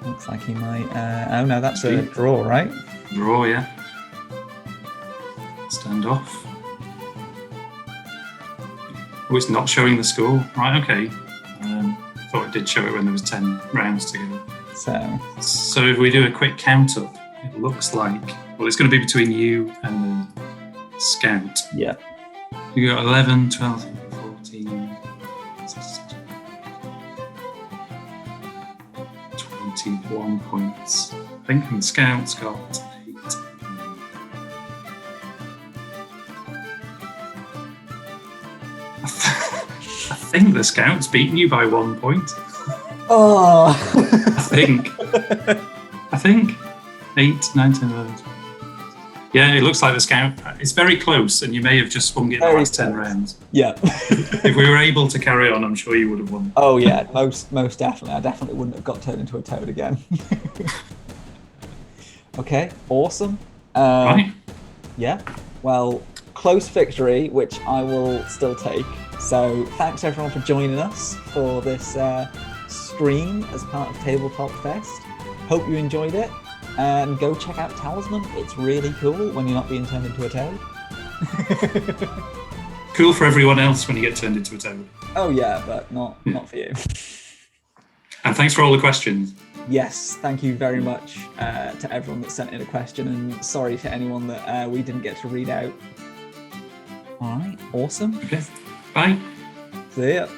Looks like he might... oh, no, that's a draw, right? Draw, yeah. Stand off. Oh, it's not showing the score. Right, okay. Thought it did show it when there was 10 rounds to go. So if we do a quick count up, it looks like... Well, it's going to be between you and the scout. Yeah. You got 11, 12, 14, 21 points. I think the scout's got 8. I think the scout's beaten you by 1 point. Oh! I think 8, 9, 10, 11, 12. Yeah, it looks like the scout. It's very close, and you may have just swung it in the last 10 rounds. Yeah. If we were able to carry on, I'm sure you would have won. Oh yeah, most definitely. I definitely wouldn't have got turned into a toad again. Okay, awesome. Right. Yeah, well, close victory, which I will still take. So thanks everyone for joining us for this stream as part of Tabletop Fest. Hope you enjoyed it, and go check out Talisman. It's really cool when you're not being turned into a toad. Cool for everyone else when you get turned into a toad. Oh yeah, but not for you. And thanks for all the questions. Yes, thank you very much to everyone that sent in a question, and sorry to anyone that we didn't get to read out. All right, awesome. Okay, bye. See ya.